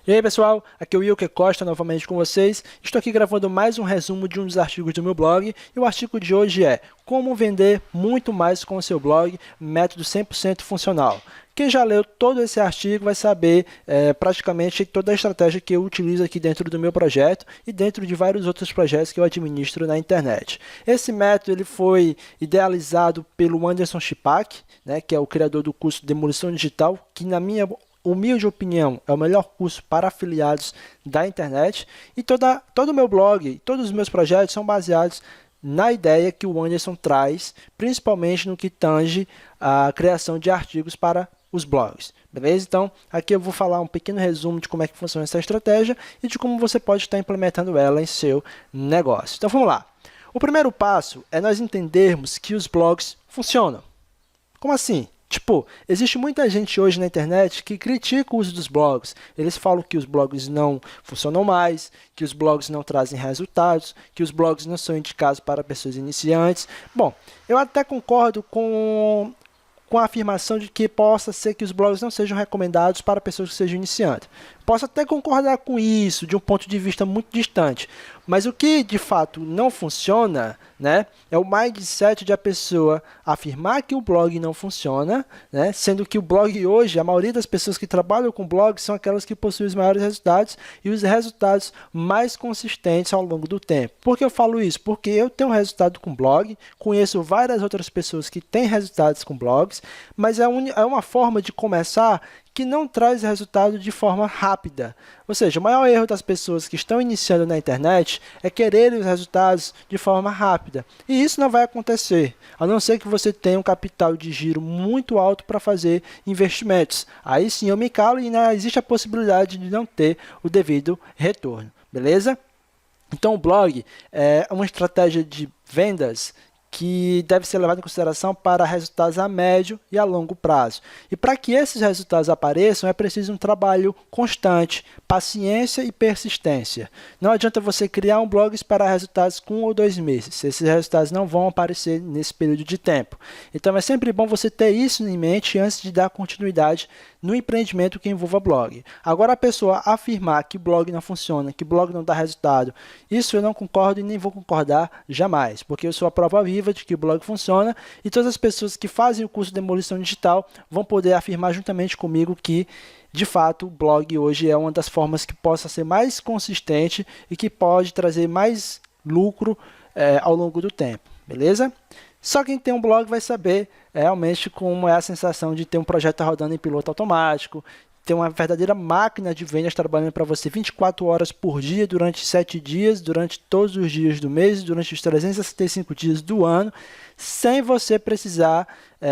E aí pessoal, aqui é o Wilker Costa novamente com vocês. Estou aqui gravando mais um resumo de um dos artigos do meu blog e o artigo de hoje é Como vender muito mais com o seu blog, método 100% funcional. Quem já leu todo esse artigo vai saber praticamente toda a estratégia que eu utilizo aqui dentro do meu projeto e dentro de vários outros projetos que eu administro na internet. Esse método ele foi idealizado pelo Anderson Shipak, né, que é o criador do curso Demolição Digital, que na minha humilde opinião, é o melhor curso para afiliados da internet e todo o meu blog, todos os meus projetos são baseados na ideia que o Anderson traz, principalmente no que tange a criação de artigos para os blogs, beleza? Então, aqui eu vou falar um pequeno resumo de como é que funciona essa estratégia e de como você pode estar implementando ela em seu negócio. Então, vamos lá. O primeiro passo é nós entendermos que os blogs funcionam. Como assim? Tipo, existe muita gente hoje na internet que critica o uso dos blogs. Eles falam que os blogs não funcionam mais, que os blogs não trazem resultados, que os blogs não são indicados para pessoas iniciantes. Bom, eu até concordo com a afirmação de que possa ser que os blogs não sejam recomendados para pessoas que sejam iniciantes. Posso até concordar com isso, de um ponto de vista muito distante. Mas o que de fato não funciona, né, é o mindset de a pessoa afirmar que o blog não funciona, né, sendo que o blog hoje, a maioria das pessoas que trabalham com blog são aquelas que possuem os maiores resultados e os resultados mais consistentes ao longo do tempo. Por que eu falo isso? Porque eu tenho resultado com blog, conheço várias outras pessoas que têm resultados com blogs, mas é uma forma de começar que não traz resultado de forma rápida. Ou seja, o maior erro das pessoas que estão iniciando na internet é quererem os resultados de forma rápida. E isso não vai acontecer, a não ser que você tenha um capital de giro muito alto para fazer investimentos. Aí sim eu me calo e existe a possibilidade de não ter o devido retorno. Beleza? Então o blog é uma estratégia de vendas que deve ser levado em consideração para resultados a médio e a longo prazo. E para que esses resultados apareçam, é preciso um trabalho constante, paciência e persistência. Não adianta você criar um blog e esperar resultados com 1 ou 2 meses. Esses resultados não vão aparecer nesse período de tempo. Então, é sempre bom você ter isso em mente antes de dar continuidade no empreendimento que envolva blog. Agora, a pessoa afirmar que blog não funciona, que blog não dá resultado, isso eu não concordo e nem vou concordar jamais, porque eu sou a prova viva de que o blog funciona e todas as pessoas que fazem o curso de Demolição Digital vão poder afirmar juntamente comigo que, de fato, o blog hoje é uma das formas que possa ser mais consistente e que pode trazer mais lucro ao longo do tempo, beleza? Só quem tem um blog vai saber realmente como é a sensação de ter um projeto rodando em piloto automático, ter uma verdadeira máquina de vendas trabalhando para você 24 horas por dia, durante 7 dias, durante todos os dias do mês, durante os 365 dias do ano, sem você precisar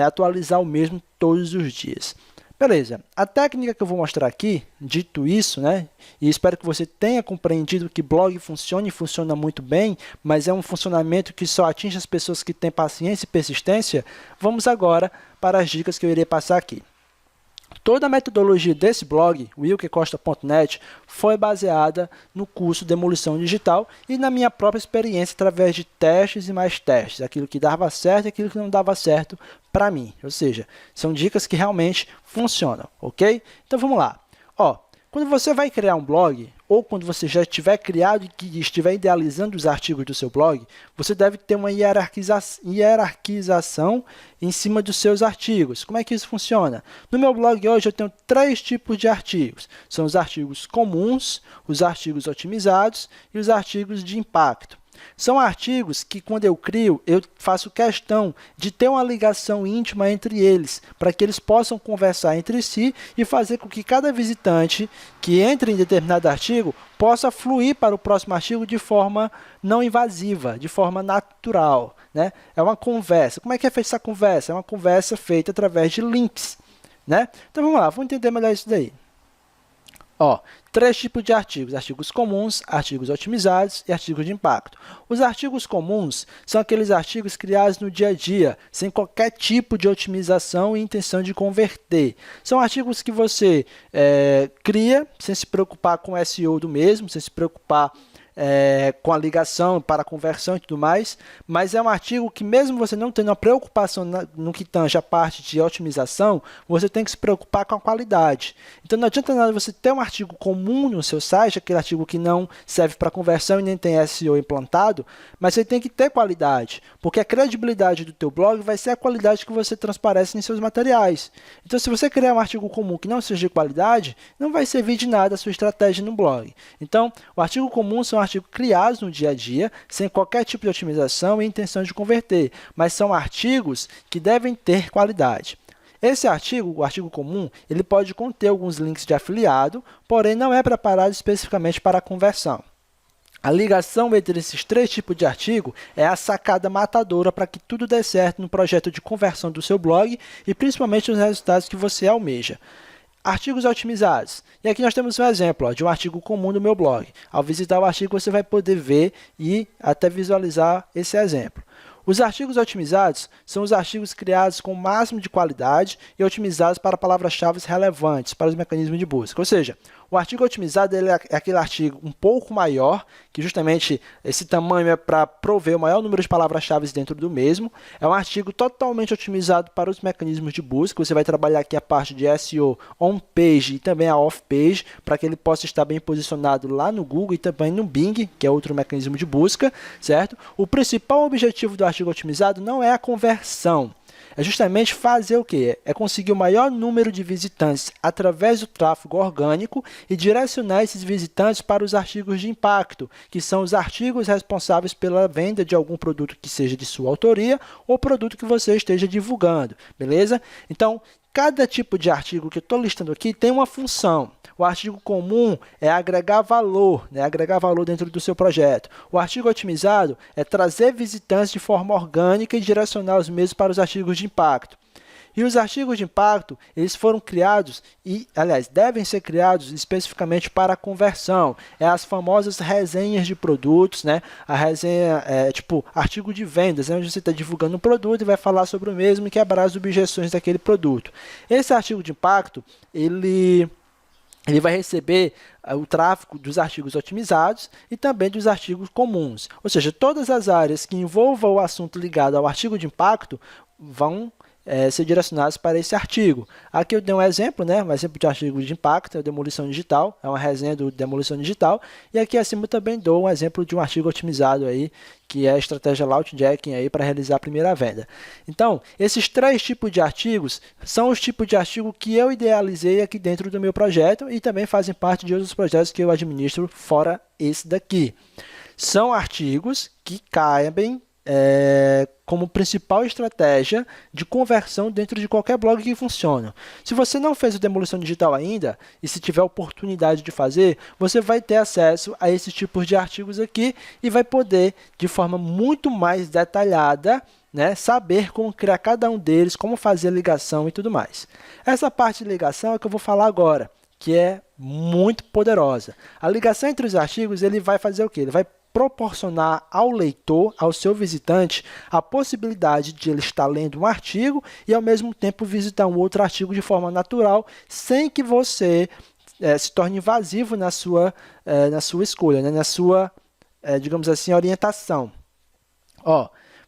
atualizar o mesmo todos os dias. Beleza, a técnica que eu vou mostrar aqui, dito isso, né, e espero que você tenha compreendido que blog funciona e funciona muito bem, mas é um funcionamento que só atinge as pessoas que têm paciência e persistência, vamos agora para as dicas que eu irei passar aqui. Toda a metodologia desse blog, wilkercosta.net, foi baseada no curso Demolição Digital e na minha própria experiência através de testes e mais testes, aquilo que dava certo e aquilo que não dava certo para mim. Ou seja, são dicas que realmente funcionam, ok? Então vamos lá. Quando você vai criar um blog, ou quando você já tiver criado e estiver idealizando os artigos do seu blog, você deve ter uma hierarquização em cima dos seus artigos. Como é que isso funciona? No meu blog hoje eu tenho 3 tipos de artigos. São os artigos comuns, os artigos otimizados e os artigos de impacto. São artigos que, quando eu crio, eu faço questão de ter uma ligação íntima entre eles, para que eles possam conversar entre si e fazer com que cada visitante que entre em determinado artigo possa fluir para o próximo artigo de forma não invasiva, de forma natural, né? É uma conversa. Como é que é feita essa conversa? É uma conversa feita através de links, né? Então vamos lá, vamos entender melhor isso daí. 3 tipos de artigos: artigos comuns, artigos otimizados e artigos de impacto. Os artigos comuns são aqueles artigos criados no dia a dia, sem qualquer tipo de otimização e intenção de converter. São artigos que você cria sem se preocupar com o SEO do mesmo, sem se preocupar com a ligação para a conversão e tudo mais, mas é um artigo que mesmo você não tendo uma preocupação no que tange a parte de otimização, você tem que se preocupar com a qualidade. Então não adianta nada você ter um artigo comum no seu site, aquele artigo que não serve para conversão e nem tem SEO implantado, mas você tem que ter qualidade, porque a credibilidade do teu blog vai ser a qualidade que você transparece em seus materiais. Então se você criar um artigo comum que não seja de qualidade, não vai servir de nada a sua estratégia no blog. Então, o artigo comum são artigos criados no dia a dia, sem qualquer tipo de otimização e intenção de converter, mas são artigos que devem ter qualidade. Esse artigo, o artigo comum, ele pode conter alguns links de afiliado, porém não é preparado especificamente para a conversão. A ligação entre esses três tipos de artigo é a sacada matadora para que tudo dê certo no projeto de conversão do seu blog e principalmente nos resultados que você almeja. Artigos otimizados. E aqui nós temos um exemplo de um artigo comum do meu blog. Ao visitar o artigo, você vai poder ver e até visualizar esse exemplo. Os artigos otimizados são os artigos criados com o máximo de qualidade e otimizados para palavras-chave relevantes para os mecanismos de busca. Ou seja, o artigo otimizado ele é aquele artigo um pouco maior, que justamente esse tamanho é para prover o maior número de palavras-chave dentro do mesmo. É um artigo totalmente otimizado para os mecanismos de busca. Você vai trabalhar aqui a parte de SEO on-page e também a off-page, para que ele possa estar bem posicionado lá no Google e também no Bing, que é outro mecanismo de busca, certo? O principal objetivo do artigo otimizado não é a conversão. É justamente fazer o quê? É conseguir o maior número de visitantes através do tráfego orgânico e direcionar esses visitantes para os artigos de impacto, que são os artigos responsáveis pela venda de algum produto que seja de sua autoria ou produto que você esteja divulgando, beleza? Então, cada tipo de artigo que eu estou listando aqui tem uma função. O artigo comum é agregar valor, agregar valor dentro do seu projeto. O artigo otimizado é trazer visitantes de forma orgânica e direcionar os mesmos para os artigos de impacto. E os artigos de impacto, eles foram criados e, aliás, devem ser criados especificamente para a conversão. É as famosas resenhas de produtos, A resenha é tipo artigo de vendas, onde você está divulgando um produto e vai falar sobre o mesmo e quebrar as objeções daquele produto. Esse artigo de impacto, ele vai receber o tráfego dos artigos otimizados e também dos artigos comuns. Ou seja, todas as áreas que envolvam o assunto ligado ao artigo de impacto vão ser direcionados para esse artigo. Aqui eu dei um exemplo, um exemplo de artigo de impacto, é o Demolição Digital, é uma resenha do Demolição Digital, e aqui acima também dou um exemplo de um artigo otimizado aí, que é a estratégia Loudjacking aí para realizar a primeira venda. Então, esses três tipos de artigos são os tipos de artigo que eu idealizei aqui dentro do meu projeto e também fazem parte de outros projetos que eu administro fora esse daqui. São artigos que cabem como principal estratégia de conversão dentro de qualquer blog que funcione. Se você não fez o Demolição Digital ainda, e se tiver oportunidade de fazer, você vai ter acesso a esses tipos de artigos aqui e vai poder, de forma muito mais detalhada, saber como criar cada um deles, como fazer a ligação e tudo mais. Essa parte de ligação é que eu vou falar agora, que é muito poderosa. A ligação entre os artigos, ele vai fazer o quê? Ele vai proporcionar ao leitor, ao seu visitante, a possibilidade de ele estar lendo um artigo e, ao mesmo tempo, visitar um outro artigo de forma natural, sem que você se torne invasivo na sua escolha, na sua, digamos assim, orientação.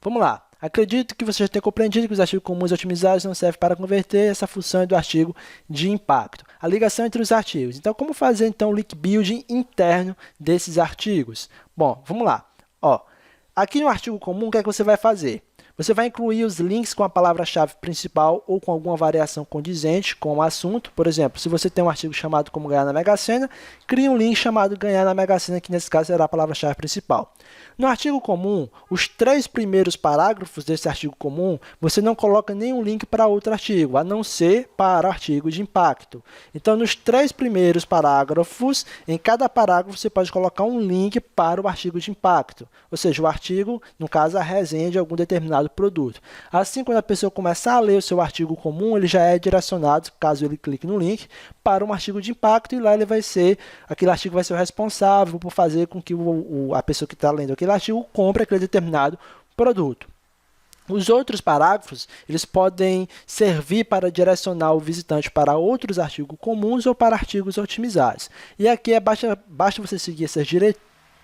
Vamos lá. Acredito que você já tenha compreendido que os artigos comuns otimizados não servem para converter. Essa função é do artigo de impacto. A ligação entre os artigos. Então, como fazer então o link building interno desses artigos? Bom, vamos lá. Aqui no artigo comum, o que é que você vai fazer? Você vai incluir os links com a palavra-chave principal ou com alguma variação condizente com o assunto. Por exemplo, se você tem um artigo chamado Como Ganhar na Mega Sena, crie um link chamado Ganhar na Mega Sena, que nesse caso será a palavra-chave principal. No artigo comum, os 3 primeiros parágrafos desse artigo comum, você não coloca nenhum link para outro artigo, a não ser para artigo de impacto. Então, nos 3 primeiros parágrafos, em cada parágrafo você pode colocar um link para o artigo de impacto. Ou seja, o artigo, no caso, a resenha de algum determinado produto. Assim, quando a pessoa começar a ler o seu artigo comum, ele já é direcionado, caso ele clique no link, para um artigo de impacto e lá ele vai ser, aquele artigo vai ser o responsável por fazer com que a pessoa que está lendo aquele artigo compre aquele determinado produto. Os outros parágrafos, eles podem servir para direcionar o visitante para outros artigos comuns ou para artigos otimizados. E aqui basta você seguir essas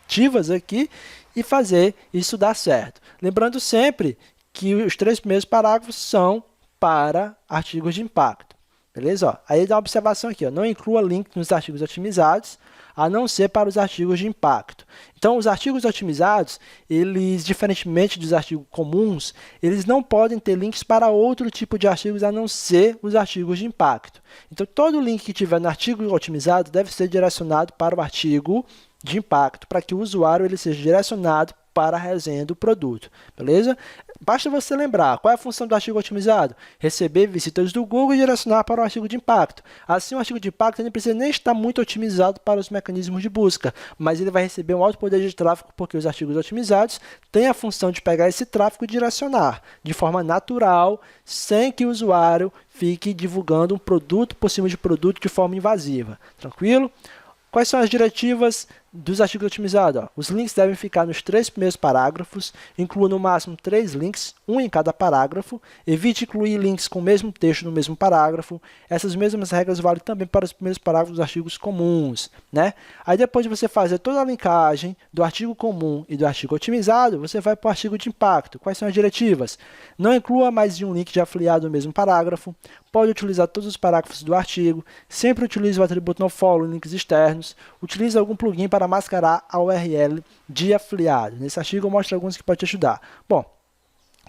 assertivas aqui e fazer isso dar certo. Lembrando sempre que os 3 primeiros parágrafos são para artigos de impacto. Beleza? Ó, aí dá uma observação aqui, ó, não inclua link nos artigos otimizados, a não ser para os artigos de impacto. Então, os artigos otimizados, eles, diferentemente dos artigos comuns, eles não podem ter links para outro tipo de artigos a não ser os artigos de impacto. Então, todo link que tiver no artigo otimizado deve ser direcionado para o artigo de impacto, para que o usuário ele seja direcionado para a resenha do produto, beleza? Basta você lembrar qual é a função do artigo otimizado: receber visitas do Google e direcionar para o artigo de impacto. Assim, o artigo de impacto não precisa nem estar muito otimizado para os mecanismos de busca, mas ele vai receber um alto poder de tráfego porque os artigos otimizados têm a função de pegar esse tráfego e direcionar de forma natural, sem que o usuário fique divulgando um produto por cima de produto de forma invasiva. Tranquilo? Quais são as diretivas dos artigos otimizados? Ó, os links devem ficar nos 3 primeiros parágrafos, inclua no máximo 3 links, um em cada parágrafo, evite incluir links com o mesmo texto no mesmo parágrafo. Essas mesmas regras valem também para os primeiros parágrafos dos artigos comuns, né? Aí depois de você fazer toda a linkagem do artigo comum e do artigo otimizado, você vai para o artigo de impacto. Quais são as diretivas? Não inclua mais de um link de afiliado no mesmo parágrafo, pode utilizar todos os parágrafos do artigo, sempre utilize o atributo nofollow em links externos, utilize algum plugin para mascarar a URL de afiliado. Nesse artigo eu mostro alguns que podem te ajudar. Bom,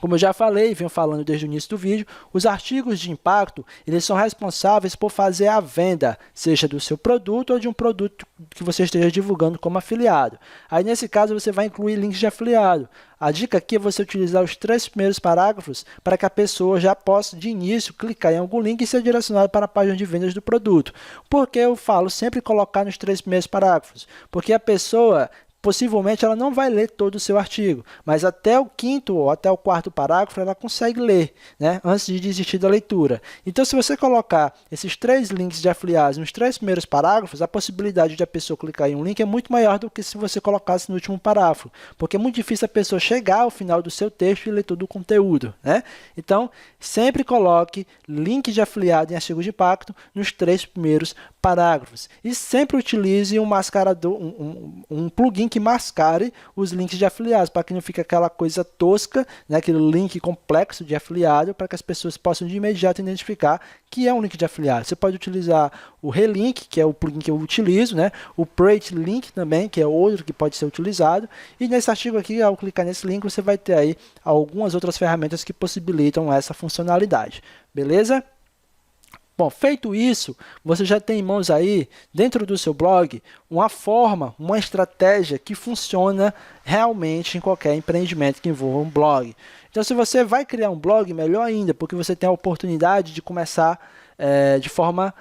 como eu já falei e venho falando desde o início do vídeo, os artigos de impacto, eles são responsáveis por fazer a venda, seja do seu produto ou de um produto que você esteja divulgando como afiliado. Aí, nesse caso, você vai incluir links de afiliado. A dica aqui é você utilizar os 3 primeiros parágrafos para que a pessoa já possa, de início, clicar em algum link e ser direcionado para a página de vendas do produto. Por que eu falo sempre colocar nos 3 primeiros parágrafos? Porque a pessoa possivelmente ela não vai ler todo o seu artigo, mas até o 5º ou até o 4º parágrafo ela consegue ler, né, antes de desistir da leitura. Então, se você colocar esses 3 links de afiliados nos 3 primeiros parágrafos, a possibilidade de a pessoa clicar em um link é muito maior do que se você colocasse no último parágrafo, porque é muito difícil a pessoa chegar ao final do seu texto e ler todo o conteúdo, né? Então, sempre coloque link de afiliado em artigo de impacto nos 3 primeiros parágrafos e sempre utilize um mascarador, um plugin que mascare os links de afiliados, para que não fique aquela coisa tosca, né, aquele link complexo de afiliado, para que as pessoas possam de imediato identificar que é um link de afiliado. Você pode utilizar o Relink, que é o plugin que eu utilizo, né, o Prate Link também, que é outro que pode ser utilizado, e nesse artigo aqui, ao clicar nesse link, você vai ter aí algumas outras ferramentas que possibilitam essa funcionalidade. Beleza? Bom, feito isso, você já tem em mãos aí, dentro do seu blog, uma forma, uma estratégia que funciona realmente em qualquer empreendimento que envolva um blog. Então, se você vai criar um blog, melhor ainda, porque você tem a oportunidade de começar de forma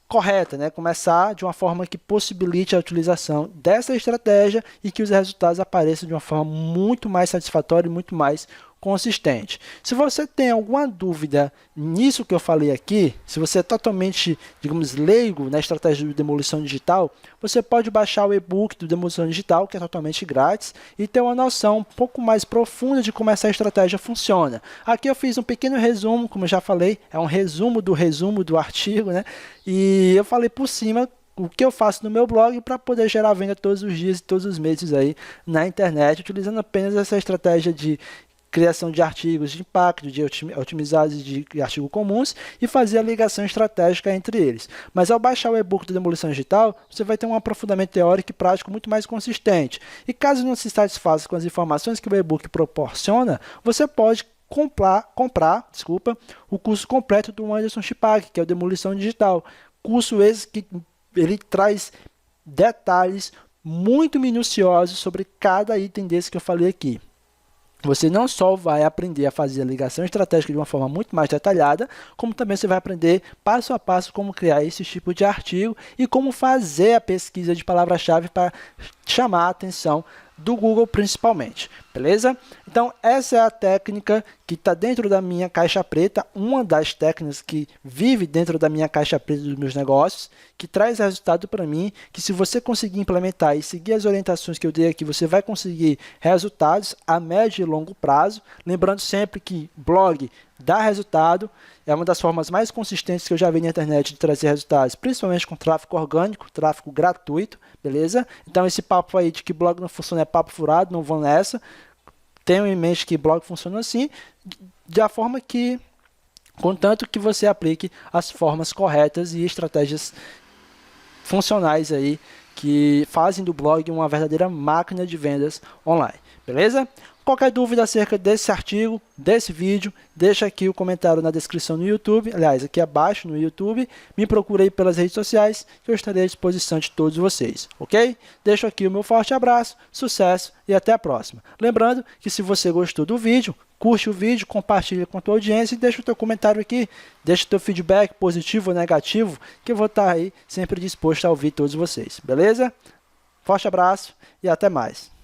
correta, né? Começar de uma forma que possibilite a utilização dessa estratégia e que os resultados apareçam de uma forma muito mais satisfatória e muito mais consistente. Se você tem alguma dúvida nisso que eu falei aqui, se você é totalmente, digamos, leigo na estratégia de demolição digital, você pode baixar o e-book do Demolição Digital, que é totalmente grátis, e ter uma noção um pouco mais profunda de como essa estratégia funciona. Aqui eu fiz um pequeno resumo, como eu já falei, é um resumo do artigo, né? E eu falei por cima o que eu faço no meu blog para poder gerar venda todos os dias e todos os meses aí na internet, utilizando apenas essa estratégia de criação de artigos de impacto, de otimizados e de artigos comuns e fazer a ligação estratégica entre eles. Mas ao baixar o e-book do Demolição Digital, você vai ter um aprofundamento teórico e prático muito mais consistente. E caso não se satisfaça com as informações que o e-book proporciona, você pode comprar o curso completo do Anderson Chipag, que é o Demolição Digital. Curso esse que ele traz detalhes muito minuciosos sobre cada item desse que eu falei aqui. Você não só vai aprender a fazer a ligação estratégica de uma forma muito mais detalhada, como também você vai aprender passo a passo como criar esse tipo de artigo e como fazer a pesquisa de palavra-chave para chamar a atenção do Google principalmente, beleza? Então, essa é a técnica que está dentro da minha caixa preta, uma das técnicas que vive dentro da minha caixa preta dos meus negócios, que traz resultado para mim, que se você conseguir implementar e seguir as orientações que eu dei aqui, você vai conseguir resultados a médio e longo prazo. Lembrando sempre que blog dá resultado, é uma das formas mais consistentes que eu já vi na internet de trazer resultados, principalmente com tráfego orgânico, tráfego gratuito, beleza? Então esse papo aí de que blog não funciona é papo furado, não vão nessa. Tenham em mente que blog funciona assim, da forma que, contanto que você aplique as formas corretas e estratégias funcionais aí que fazem do blog uma verdadeira máquina de vendas online, beleza? Qualquer dúvida acerca desse artigo, desse vídeo, deixa aqui o comentário na descrição no YouTube, aliás, aqui abaixo no YouTube, me procure aí pelas redes sociais, que eu estarei à disposição de todos vocês, ok? Deixo aqui o meu forte abraço, sucesso e até a próxima. Lembrando que se você gostou do vídeo, curte o vídeo, compartilha com a tua audiência e deixa o teu comentário aqui, deixa o teu feedback positivo ou negativo, que eu vou estar aí sempre disposto a ouvir todos vocês, beleza? Forte abraço e até mais.